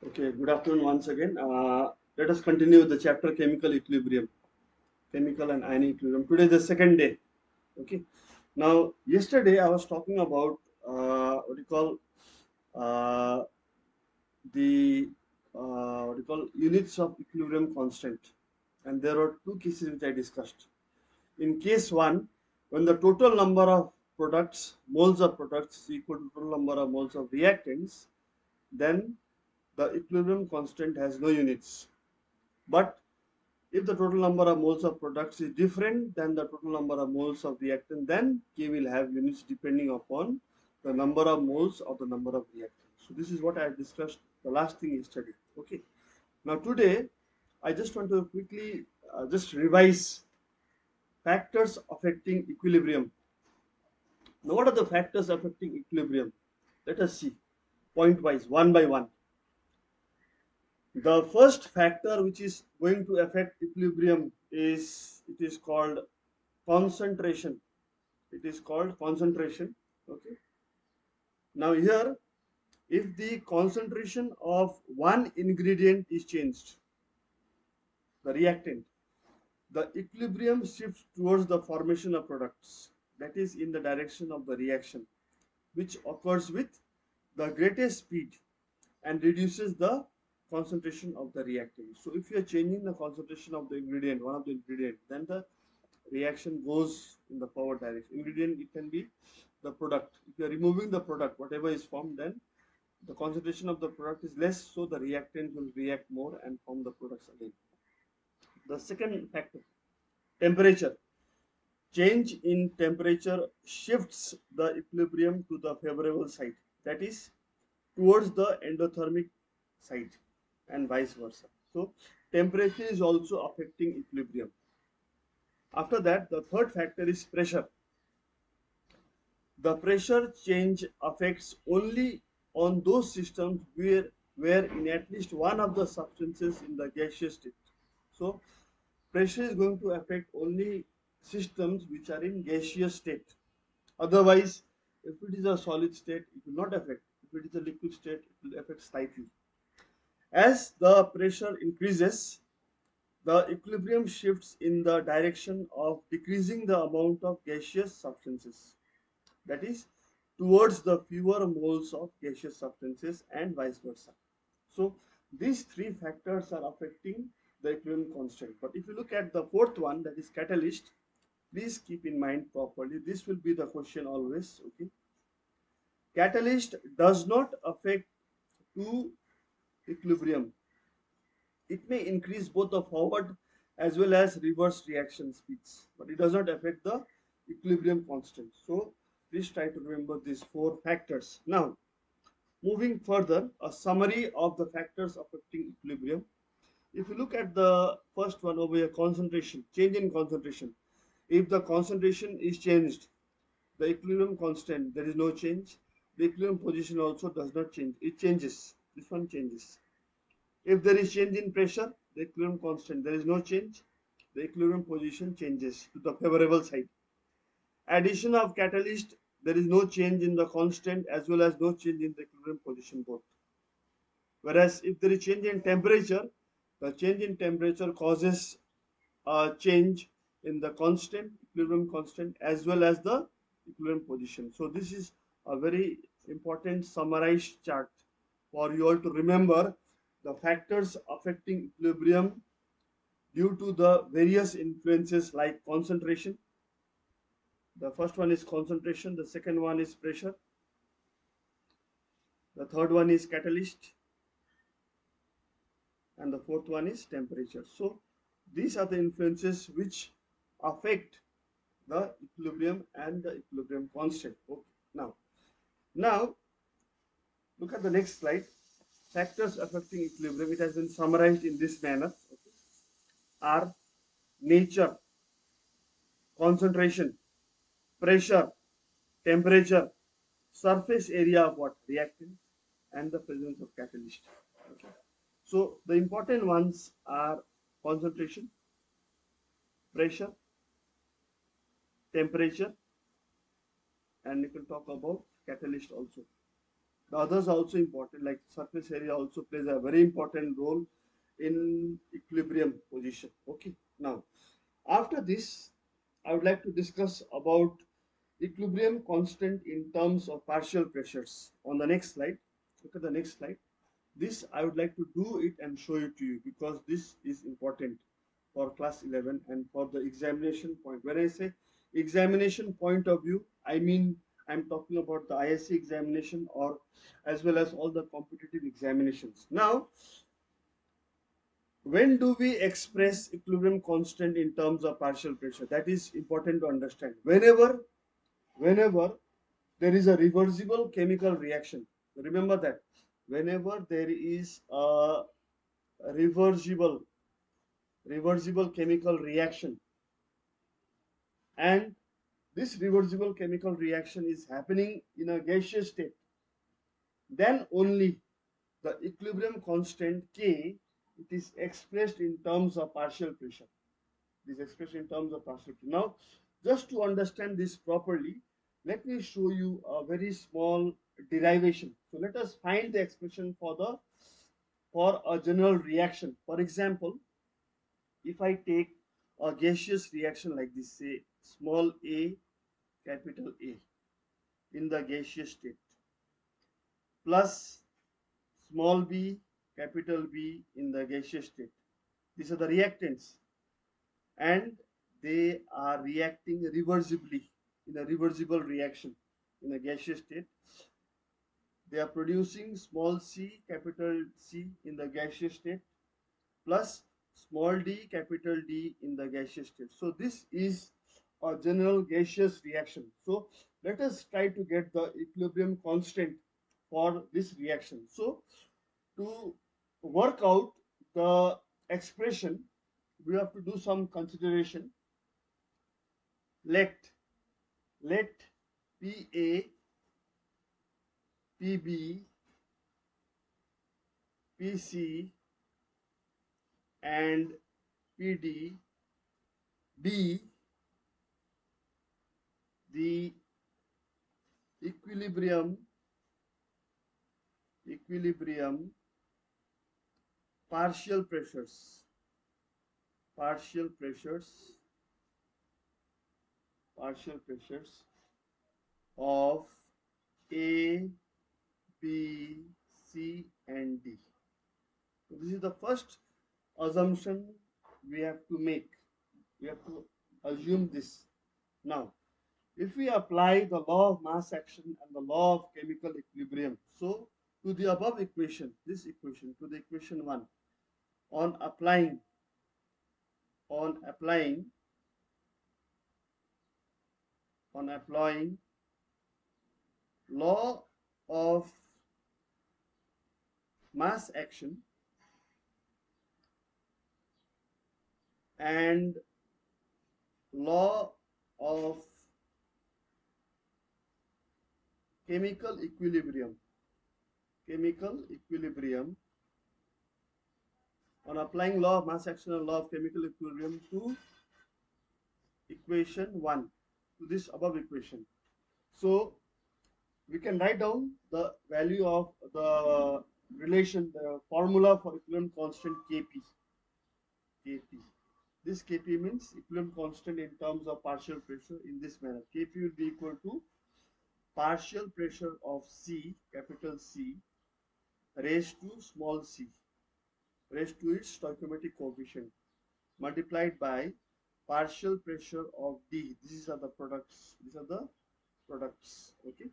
Okay, good afternoon once again. Let us continue with the chapter chemical equilibrium, chemical and ion equilibrium. Today is the second day. Okay. Now, yesterday I was talking about what you call uh, the what you call units of equilibrium constant, and there are two cases which I discussed. In case one, when the total number of products, moles of products, is equal to total number of moles of reactants, then the equilibrium constant has no units. But if the total number of moles of products is different than the total number of moles of reactant, then K will have units depending upon the number of moles of the number of reactants. So this is what I discussed the last thing yesterday. Okay. Now today, I just want to quickly just revise factors affecting equilibrium. Now what are the factors affecting equilibrium? Let us see point wise, one by one. The first factor which is going to affect equilibrium is it is called concentration. It is called concentration. Okay. Now here, if the concentration of one ingredient is changed, the reactant, the equilibrium shifts towards the formation of products, that is in the direction of the reaction, which occurs with the greatest speed and reduces the concentration of the reactant. So if you are changing the concentration of the ingredient, one of the ingredient, then the reaction goes in the forward direction. Ingredient, it can be the product. If you are removing the product, whatever is formed, then the concentration of the product is less, so the reactant will react more and form the products again. The second factor, temperature. Change in temperature shifts the equilibrium to the favorable side, that is towards the endothermic side, and vice versa. So temperature is also affecting equilibrium. After that, the third factor is pressure. The pressure change affects only on those systems where in at least one of the substances in the gaseous state. So pressure is going to affect only systems which are in gaseous state. Otherwise, if it is a solid state, it will not affect. If it is a liquid state, it will affect slightly. As the pressure increases, the equilibrium shifts in the direction of decreasing the amount of gaseous substances, that is towards the fewer moles of gaseous substances and vice versa. So these three factors are affecting the equilibrium constant. But if you look at the fourth one, that is catalyst, please keep in mind properly, this will be the question always. Okay, catalyst does not affect two equilibrium. It may increase both the forward as well as reverse reaction speeds, but it does not affect the equilibrium constant. So please try to remember these four factors. Now, moving further, a summary of the factors affecting equilibrium. If you look at the first one over here, concentration, change in concentration. If the concentration is changed, the equilibrium constant, there is no change. The equilibrium position also does not change. It changes. This one changes. If there is change in pressure, the equilibrium constant, there is no change. The equilibrium position changes to the favorable side. Addition of catalyst, there is no change in the constant as well as no change in the equilibrium position both. Whereas if there is change in temperature, the change in temperature causes a change in the constant, equilibrium constant, as well as the equilibrium position. So this is a very important summarized chart for you all to remember the factors affecting equilibrium due to the various influences like concentration. The first one is concentration, the second one is pressure, the third one is catalyst, and the fourth one is temperature. So these are the influences which affect the equilibrium and the equilibrium constant. Okay. Now look at the next slide. Factors affecting equilibrium, it has been summarized in this manner. Okay, are nature, concentration, pressure, temperature, surface area of what reactant, and the presence of catalyst. Okay. So the important ones are concentration, pressure, temperature, and you can talk about catalyst also. The others are also important, like surface area also plays a very important role in equilibrium position. Okay. Now, after this, I would like to discuss about equilibrium constant in terms of partial pressures. On the next slide, look at the next slide. This I would like to do it and show it to you because this is important for class 11 and for the examination point. When I say examination point of view, I mean I'm talking about the ISC examination or as well as all the competitive examinations. Now, when do we express equilibrium constant in terms of partial pressure? That is important to understand. Whenever there is a reversible chemical reaction, remember that whenever there is a reversible reversible chemical reaction, and this reversible chemical reaction is happening in a gaseous state, then only the equilibrium constant K, it is expressed in terms of partial pressure. It is expressed in terms of partial pressure. Now, just to understand this properly, let me show you a very small derivation. So let us find the expression for a general reaction. For example, if I take a gaseous reaction like this, say small a, capital A in the gaseous state, plus small b, capital B in the gaseous state. These are the reactants, and they are reacting reversibly in a reversible reaction in a gaseous state. They are producing small c, capital C in the gaseous state, plus small d, capital D in the gaseous state. So this is a general gaseous reaction. So let us try to get the equilibrium constant for this reaction. So to work out the expression, we have to do some consideration. Let PA, PB, PC and PD be the equilibrium partial pressures partial pressures partial pressures of A, B, C and D. So this is the first assumption we have to make. We have to assume this. Now, if we apply the law of mass action and the law of chemical equilibrium, so to the above equation, this equation, to the equation 1, on applying on applying on applying law of mass action and law of chemical equilibrium chemical equilibrium on applying law of mass action and law of chemical equilibrium to equation 1, to this above equation. So we can write down the value of the relation, the formula for equilibrium constant Kp. This Kp means equilibrium constant in terms of partial pressure in this manner. Kp will be equal to partial pressure of C, capital C, raised to small c, raised to its stoichiometric coefficient, multiplied by partial pressure of D. These are the products. These are the products. Okay,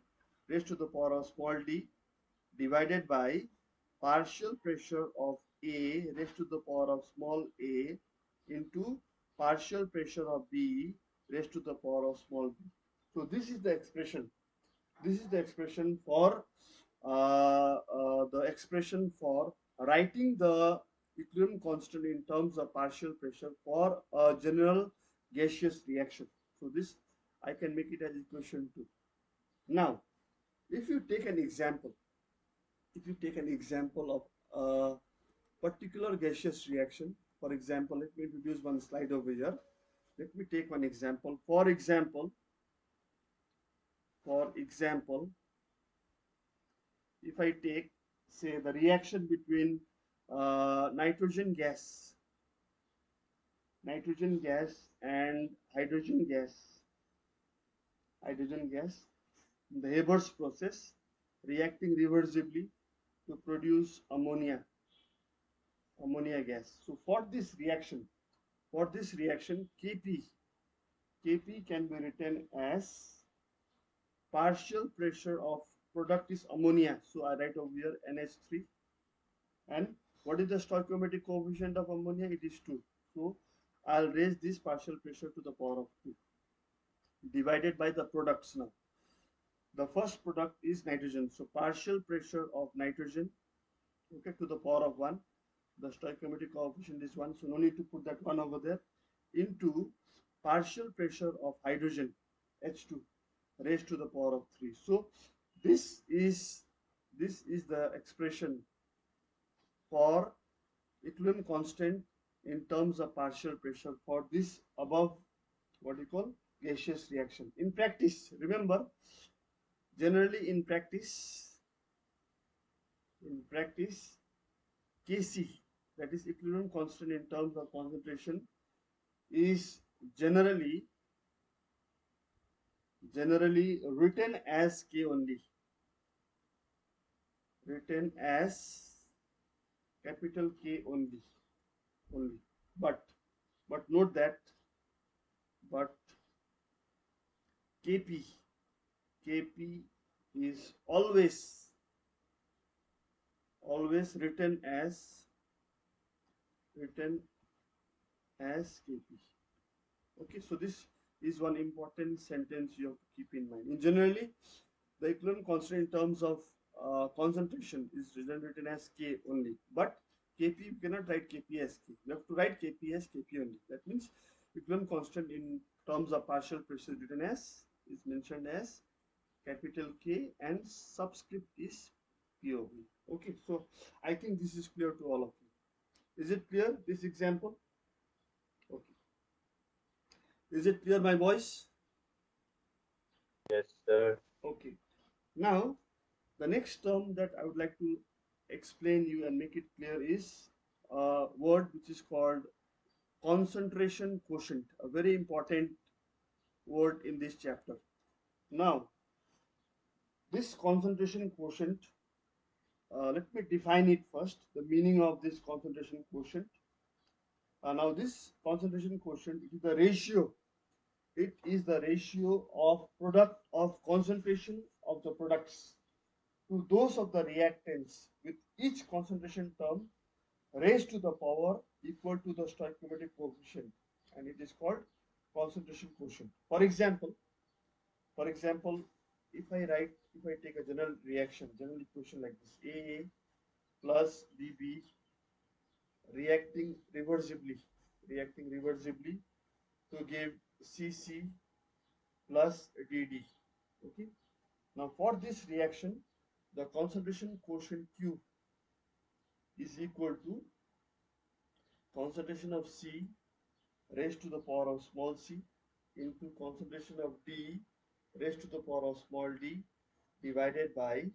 raised to the power of small d, divided by partial pressure of A raised to the power of small a into partial pressure of B raised to the power of small b. So this is the expression. This is the expression for writing the equilibrium constant in terms of partial pressure for a general gaseous reaction. So this I can make it as equation 2. Now, if you take an example, of a particular gaseous reaction, for example, let me introduce one slide over here. Let me take one example. For example, if I take, say, the reaction between nitrogen gas and hydrogen gas in the Haber's process, reacting reversibly to produce ammonia gas. So for this reaction, Kp can be written as partial pressure of product is ammonia. So I write over here NH3. And what is the stoichiometric coefficient of ammonia? It is 2. So I'll raise this partial pressure to the power of 2 divided by the products now. The first product is nitrogen. So partial pressure of nitrogen, okay, to the power of 1. The stoichiometric coefficient is 1. So no need to put that 1 over there, into partial pressure of hydrogen, H2, raised to the power of 3. So this is the expression for equilibrium constant in terms of partial pressure for this above, what we call, gaseous reaction. In practice, remember, generally in practice, Kc, that is equilibrium constant in terms of concentration, is generally written as K only, written as capital K only. But note that, but Kp is always written as Kp. Okay, so this is one important sentence you have to keep in mind. In generally, the equilibrium constant in terms of concentration is written as K only, but Kp, you cannot write Kp as K. You have to write Kp as Kp only. That means equilibrium constant in terms of partial pressure is mentioned as capital K and subscript is POV. Okay, so I think this is clear to all of you. Is it clear, this example? Okay. Is it clear, my boys? Yes, sir. Okay. Now, the next term that I would like to explain you and make it clear is a word which is called concentration quotient, a very important word in this chapter. Now, this concentration quotient, let me define it first, the meaning of this concentration quotient. Now, this concentration quotient is the ratio. It is the ratio of product of concentration of the products to those of the reactants, with each concentration term raised to the power equal to the stoichiometric coefficient, and it is called concentration quotient. For example, if I take a general equation like this: AA plus BB reacting reversibly to give CC plus DD. Okay. Now for this reaction, the concentration quotient Q is equal to concentration of C raised to the power of small c into concentration of D raised to the power of small d divided by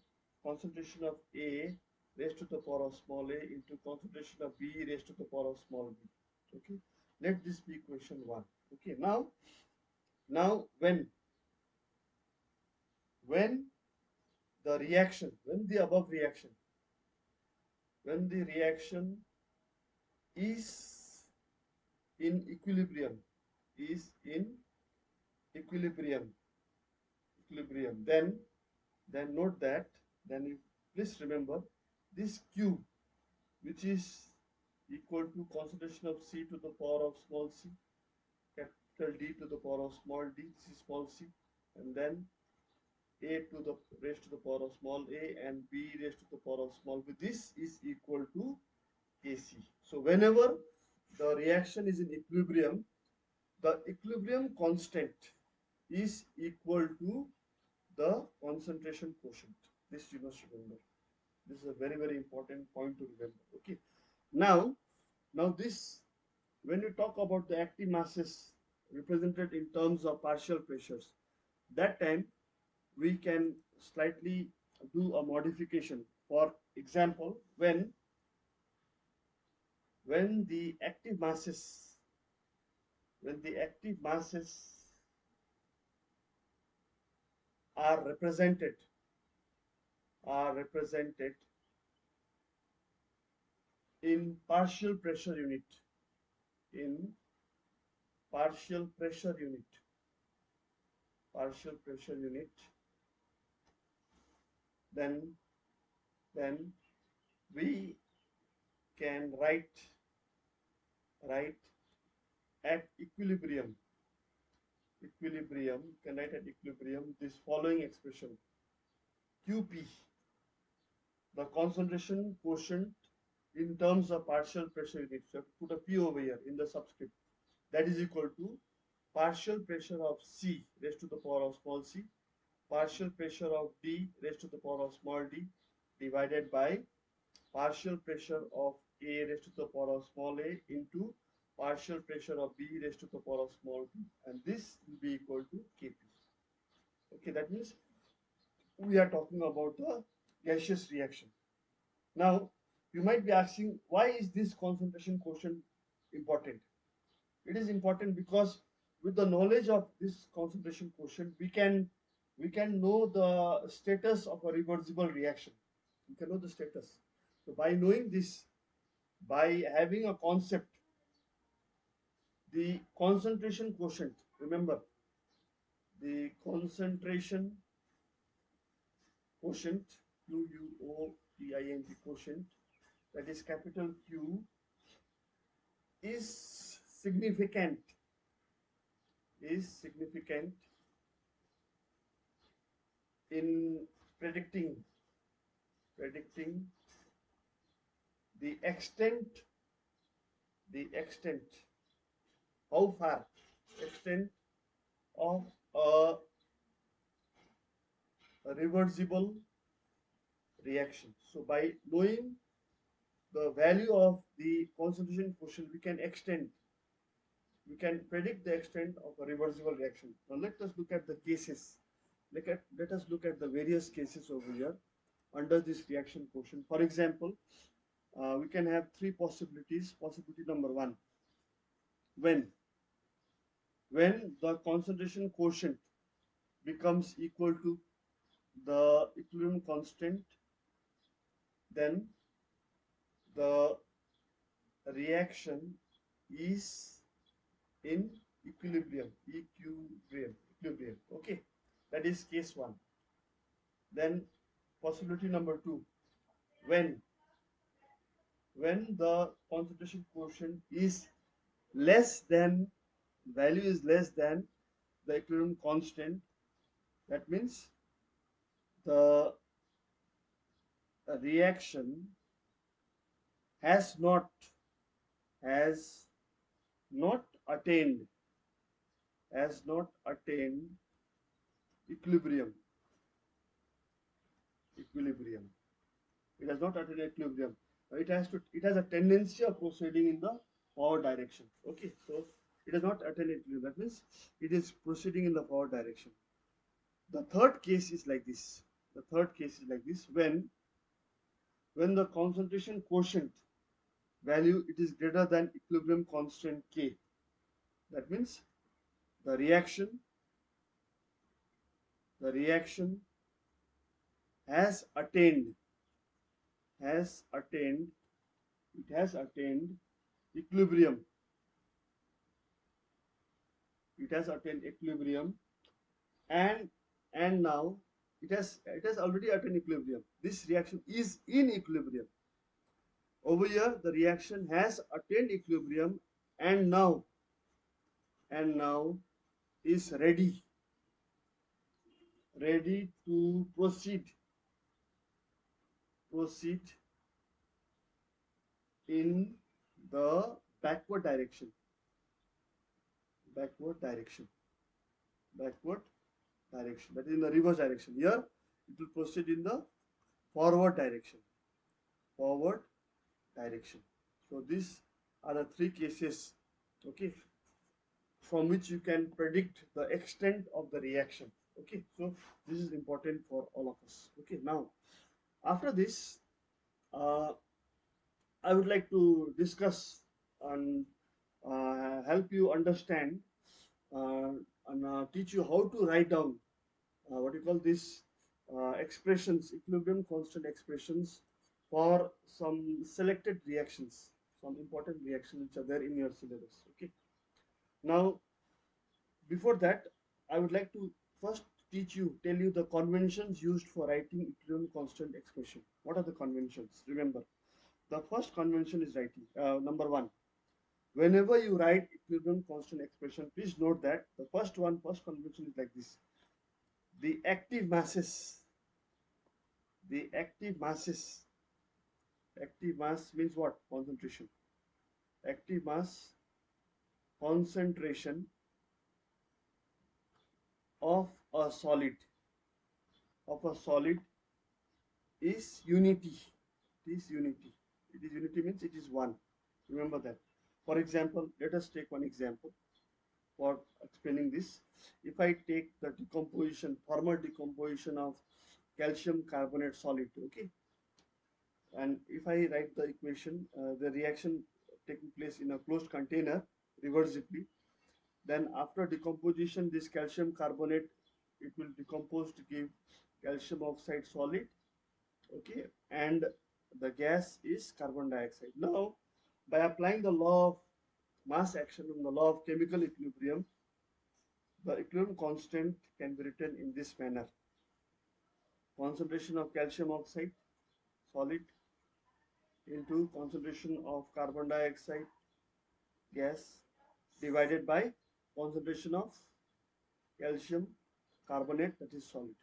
concentration of A raised to the power of small a into concentration of B raised to the power of small b. Okay, let this be equation 1. Okay, now when the reaction, when the reaction is in equilibrium, equilibrium, then note that, then you please remember this Q, which is equal to concentration of C to the power of small c, capital D to the power of small d, this is small c, and then A to the raised to the power of small a and B raised to the power of small b. This is equal to Kc. So whenever the reaction is in equilibrium, the equilibrium constant is equal to the concentration quotient. This you must remember. This is a very, very important point to remember. Okay. Now this, when you talk about the active masses represented in terms of partial pressures, that time we can slightly do a modification. For example, when the active masses when the active masses are represented in in partial pressure unit partial pressure unit, then then we can write at equilibrium can write at equilibrium this following expression: QP, the concentration quotient in terms of partial pressure unit. So put a P over here in the subscript. That is equal to partial pressure of C raised to the power of small c, partial pressure of D raised to the power of small d, divided by partial pressure of A raised to the power of small a into partial pressure of B raised to the power of small b, and this will be equal to Kp. Okay, that means we are talking about the gaseous reaction. Now, you might be asking, why is this concentration quotient important? It is important because with the knowledge of this concentration quotient, we can know the status of a reversible reaction. We can know the status. So by knowing this, by having a concept, the concentration quotient, remember, the concentration quotient, QUOTINT quotient, that is capital Q, is significant is significant, in predicting the extent how far extent of a reversible reaction. So by knowing the value of the concentration quotient, we can predict the extent of a reversible reaction. Now let us look at the cases. Let us look at the various cases over here under this reaction quotient. For example, we can have three possibilities. Possibility number one: when the concentration quotient becomes equal to the equilibrium constant, then the reaction is in equilibrium. Okay, that is case one. Then possibility number two: when the concentration quotient is less than value is less than the equilibrium constant, that means the reaction has not has not attained equilibrium. It has not attained equilibrium. It has a tendency of proceeding in the forward direction. Okay, so it has not attained equilibrium. That means it is proceeding in the forward direction. The third case is like this. When the concentration quotient value it is greater than equilibrium constant K. That means the reaction has attained equilibrium. And now it has already attained equilibrium. This reaction is in equilibrium. Over here the reaction has attained equilibrium and now is ready to proceed in the backward direction. That is in the reverse direction. Here it will proceed in the forward direction. So these are the three cases, okay, from which you can predict the extent of the reaction. Okay, so this is important for all of us. Okay, now after this, uh, I would like to discuss and help you understand uh, and teach you how to write down what you call this expressions, equilibrium constant expressions for some selected reactions, some important reactions which are there in your syllabus. Okay. Now, before that, I would like to first tell you the conventions used for writing equilibrium constant expression. What are the conventions? Remember, the first convention is writing. Number one, whenever you write equilibrium constant expression, please note that the first convention is like this. The active masses, the active masses, active mass means what? Concentration. Active mass concentration of a solid, of a solid is unity. It is unity. It is unity means it is one. Remember that. For example, let us take one example for explaining this. If I take the decomposition, formal decomposition of calcium carbonate solid, okay, and if I write the equation, the reaction taking place in a closed container reversibly, then after decomposition, this calcium carbonate, it will decompose to give calcium oxide solid, okay, and the gas is carbon dioxide. Now, by applying the law of mass action and the law of chemical equilibrium, the equilibrium constant can be written in this manner. Concentration of calcium oxide solid into concentration of carbon dioxide gas divided by concentration of calcium carbonate, that is solid.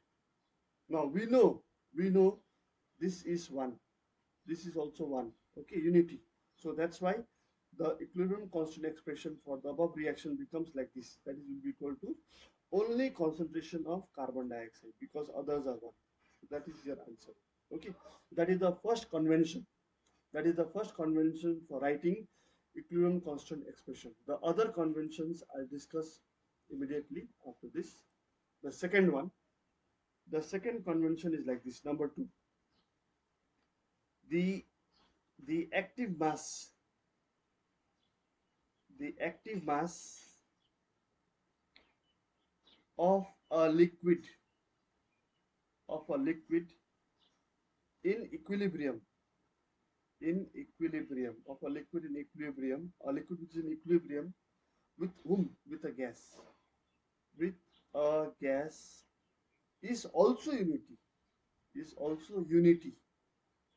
Now we know this is 1. This is also 1. Okay, unity. So that's why the equilibrium constant expression for the above reaction becomes like this. That is will be equal to only concentration of carbon dioxide because others are 1. That is your answer. Okay, that is the first convention. That is the first convention for writing equilibrium constant expression. The other conventions I'll discuss immediately after this. The second one, the second convention is like this. Number 2, the the active mass, the active mass of a liquid, of a liquid in equilibrium, in equilibrium, of a liquid in equilibrium, a liquid which is in equilibrium with whom? With a gas. With a gas is also unity. Is also unity.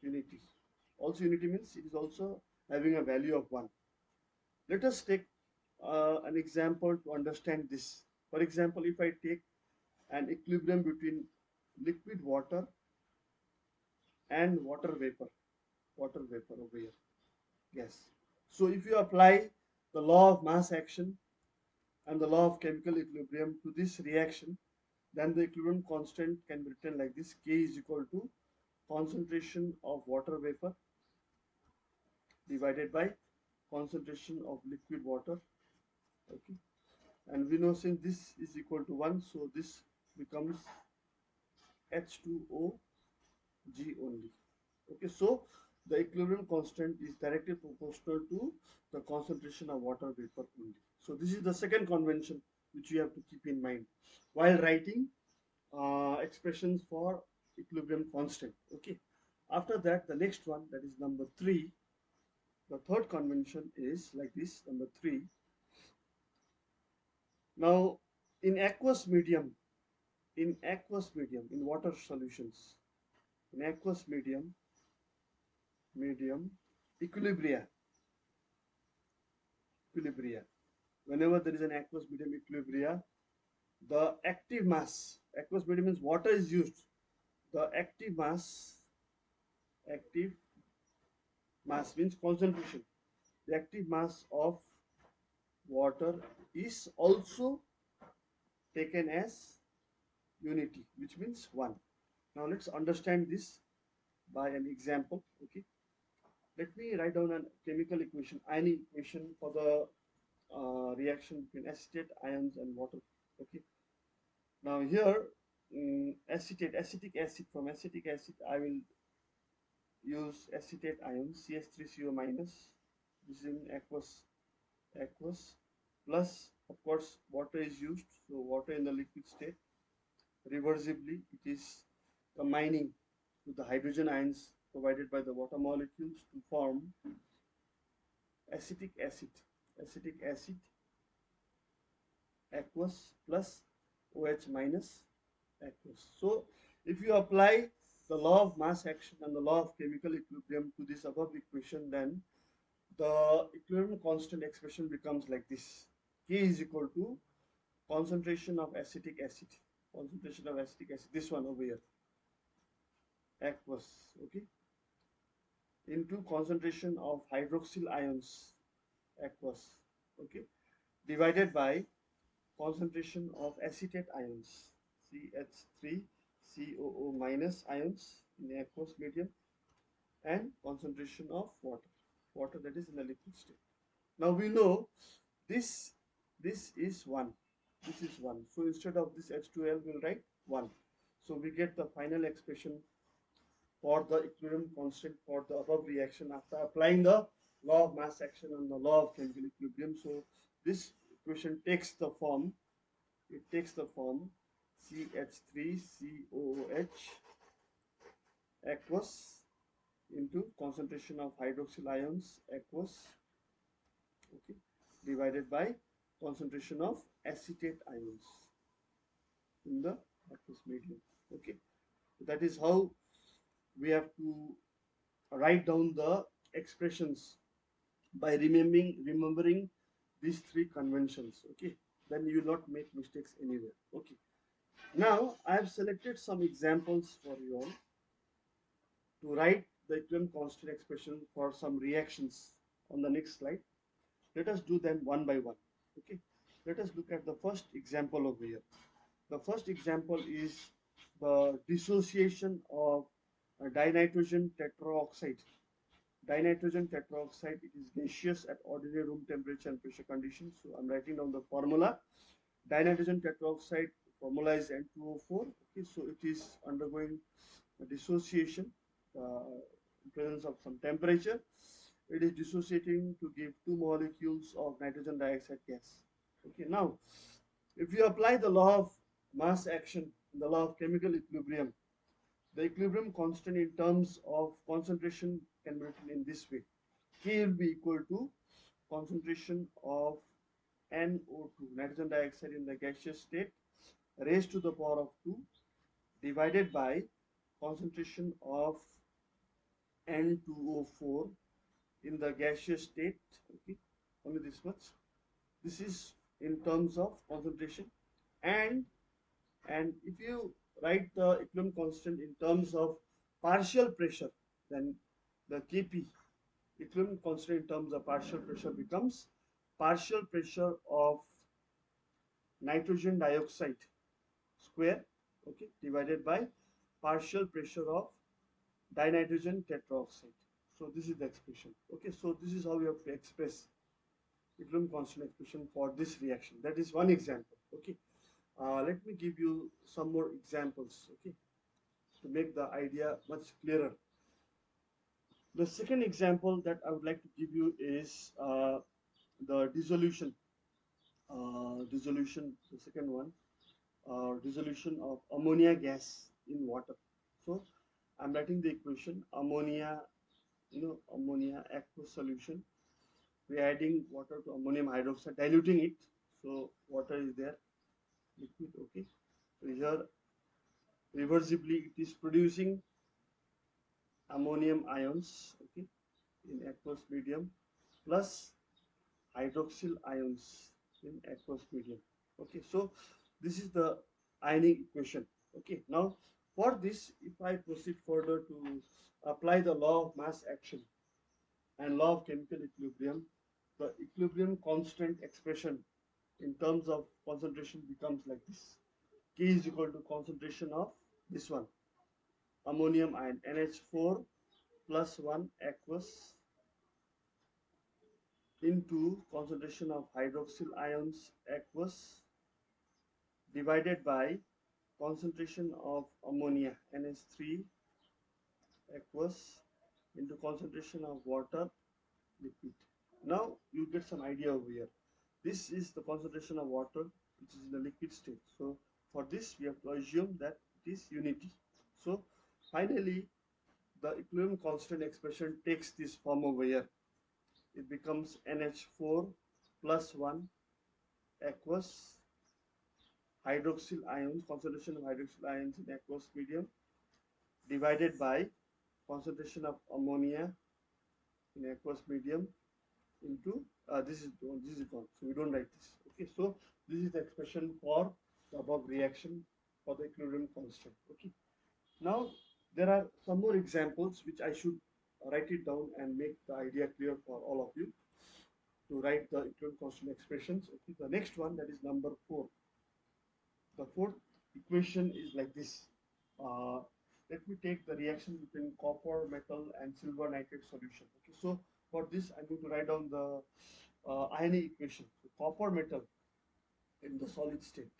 Unity. Also unity means it is also having a value of 1. Let us take an example to understand this. For example, if I take an equilibrium between liquid water and water vapor over here, yes. So if you apply the law of mass action and the law of chemical equilibrium to this reaction, then the equilibrium constant can be written like this: K is equal to concentration of water vapor divided by concentration of liquid water. Okay, and we know since this is equal to 1, so this becomes H2O G only. Okay, so the equilibrium constant is directly proportional to the concentration of water vapor only. So this is the second convention which you have to keep in mind while writing expressions for equilibrium constant. Okay, after that the next one, that is number 3. The third convention is like this. Number 3. Now in aqueous medium, in water solutions, in aqueous medium equilibria, equilibria. Whenever there is an aqueous medium equilibria, the active mass, aqueous medium means water is used. The active mass means concentration. The active mass of water is also taken as unity, which means 1. Now let's understand this by an example. Okay, let me write down a chemical equation, ion equation for the reaction between acetate ions and water. Okay, Now here acetic acid, from acetic acid I will use acetate ion CH3CO minus. This is in aqueous plus, of course, water is used, so water in the liquid state. Reversibly it is combining with the hydrogen ions provided by the water molecules to form acetic acid aqueous plus OH minus aqueous. So if you apply the law of mass action and the law of chemical equilibrium to this above equation, then the equilibrium constant expression becomes like this: K is equal to concentration of acetic acid, this one over here, aqueous, okay, into concentration of hydroxyl ions, aqueous, okay, divided by concentration of acetate ions, CH3COO minus ions in aqueous medium, and concentration of water that is in the liquid state. Now we know this this is 1, this is 1, so instead of this H2L we'll write 1. So we get the final expression for the equilibrium constant for the above reaction after applying the law of mass action and the law of chemical equilibrium. So this equation takes the form, CH3COOH aqueous into concentration of hydroxyl ions aqueous, okay, divided by concentration of acetate ions in the aqueous medium. Okay, that is how we have to write down the expressions by remembering these three conventions. Okay, then you will not make mistakes anywhere. Okay, now I have selected some examples for you all to write the equilibrium constant expression for some reactions on the next slide. Let us do them one by one. Okay, let us look at the first example over here. The first example is the dissociation of dinitrogen tetroxide. Dinitrogen tetroxide, it is gaseous at ordinary room temperature and pressure conditions. So I'm writing down the formula. Dinitrogen tetroxide formula is N2O4. Okay, so it is undergoing dissociation in presence of some temperature. It is dissociating to give two molecules of nitrogen dioxide gas. Okay, now if you apply the law of mass action, the law of chemical equilibrium, the equilibrium constant in terms of concentration can be written in this way: K will be equal to concentration of NO2, nitrogen dioxide in the gaseous state, raised to the power of 2, divided by concentration of N2O4 in the gaseous state. Okay, only this much. This is in terms of concentration, and if you write the equilibrium constant in terms of partial pressure, then the Kp, equilibrium constant in terms of partial pressure, becomes partial pressure of nitrogen dioxide square, okay, divided by partial pressure of dinitrogen tetroxide. So this is the expression. Okay, so this is how we have to express equilibrium constant expression for this reaction. That is one example. Okay, let me give you some more examples. Okay, to make the idea much clearer. The second example that I would like to give you is the dissolution. The second one, dissolution of ammonia gas in water. So I'm writing the equation: ammonia, ammonia aqueous solution. We are adding water to ammonium hydroxide, diluting it. So water is there, liquid. Okay. So here, reversibly, it is producing ammonium ions. Okay, in aqueous medium, plus hydroxyl ions in aqueous medium. Okay, so this is the ionic equation. Okay, now for this, if I proceed further to apply the law of mass action and law of chemical equilibrium, the equilibrium constant expression in terms of concentration becomes like this: K is equal to concentration of this one, ammonium ion, NH4 plus 1 aqueous, into concentration of hydroxyl ions aqueous, divided by concentration of ammonia NH3 aqueous into concentration of water liquid. Now you get some idea over here. This is the concentration of water which is in the liquid state. So for this we have to assume that it is unity. So finally the equilibrium constant expression takes this form over here. It becomes NH4 plus 1 aqueous hydroxyl ions, concentration of hydroxyl ions in aqueous medium divided by concentration of ammonia in aqueous medium into this is gone, so we don't write this. Okay, so this is the expression for the above reaction for the equilibrium constant. Okay, now there are some more examples which I should write it down and make the idea clear for all of you to write the equilibrium constant expressions. Okay, the next one, that is number 4. The fourth equation is like this. Uh, Let me take the reaction between copper metal and silver nitrate solution. Okay, so for this I'm going to write down the ionic equation. So copper metal in the solid state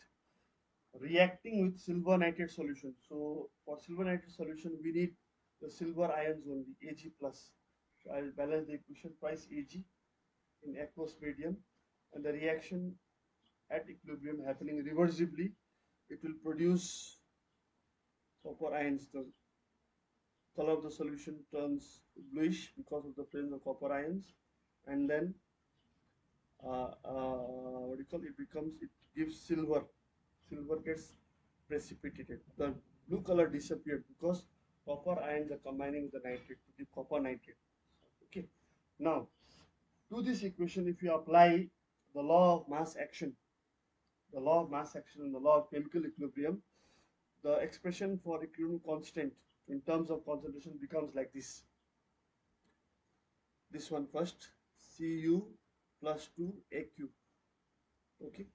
reacting with silver nitrate solution. So for silver nitrate solution we need the silver ions only, Ag plus. So I will balance the equation twice Ag in aqueous medium, and the reaction at equilibrium happening reversibly, it will produce copper ions. The color of the solution turns bluish because of the presence of copper ions, and then what do you call it? It gives silver. Silver gets precipitated. The blue color disappeared because copper ions are combining with the nitrate to give copper nitrate. Okay. Now, to this equation, if you apply the law of mass action, and the law of chemical equilibrium, the expression for equilibrium constant in terms of concentration becomes like this. This one first, Cu plus 2 Aq. Okay,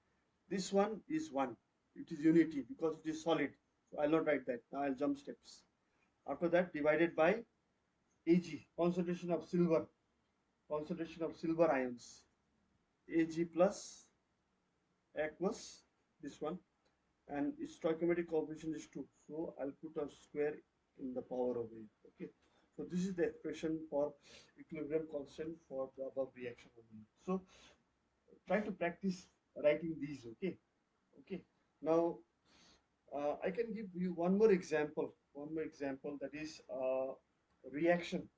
this one is 1. It is unity because it is solid. So I'll not write that. Now I'll jump steps. After that, divided by Ag, concentration of silver ions. Ag plus aqueous, this one, and its stoichiometric coefficient is 2. So I'll put a square in the power over here. Okay. So this is the expression for equilibrium constant for the above reaction over here. So try to practice writing these. Okay. Okay. Now I can give you one more example. That is reaction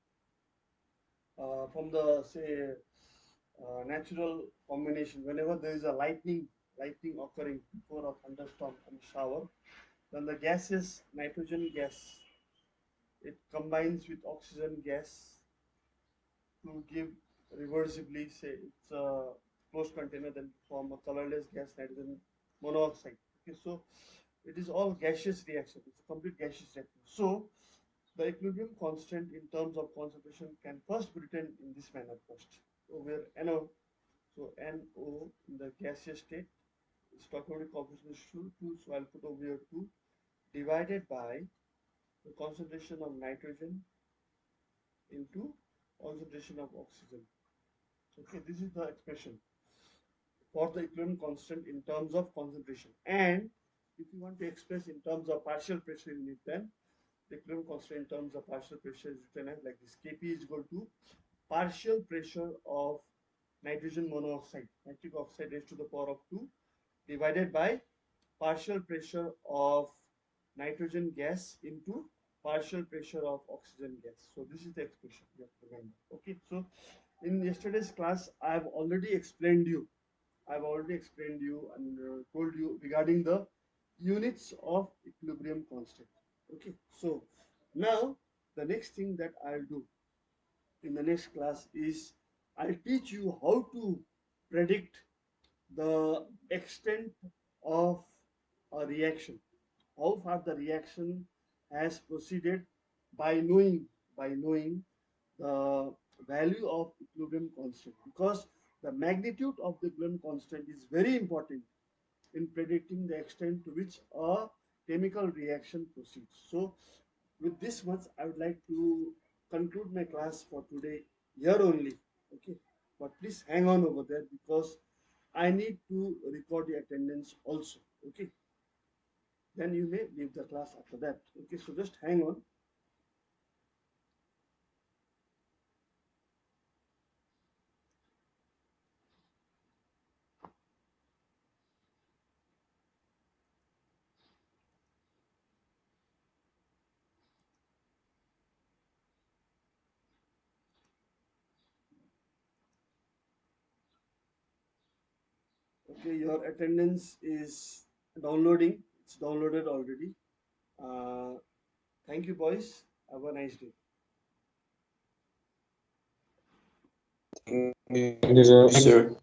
from the say natural combination. Whenever there is a lightning occurring before a thunderstorm and shower, then the gases, nitrogen gas, it combines with oxygen gas to give reversibly, say it's a closed container, then form a colorless gas, nitrogen monoxide. Okay, so it is all gaseous reaction. It's a complete gaseous reaction. So the equilibrium constant in terms of concentration can first be written in this manner first. So where NO, so NO in the gaseous state, stoichiometric coefficient is 2, so I'll put over here 2 divided by the concentration of nitrogen into concentration of oxygen. Okay, this is the expression for the equilibrium constant in terms of concentration. And if you want to express in terms of partial pressure unit, then the equilibrium constant in terms of partial pressure is written as like this. Kp is equal to partial pressure of nitrogen monoxide, nitric oxide raised to the power of 2 divided by partial pressure of nitrogen gas into partial pressure of oxygen gas. So this is the expression you have to remember. Okay, so in yesterday's class I've already explained you and told you regarding the units of equilibrium constant. Okay, so now the next thing that I'll do in the next class is I'll teach you how to predict the extent of a reaction, how far the reaction has proceeded by knowing the value of equilibrium constant, because the magnitude of the equilibrium constant is very important in predicting the extent to which a chemical reaction proceeds. So with this much I would like to conclude my class for today here only. Okay, but please hang on over there because I need to record the attendance also. Okay. then you may leave the class after that. Okay, so just hang on. Okay, your attendance is downloading. It's downloaded already. Uh, Thank you, boys. Have a nice day. Thank you, sir. Sir.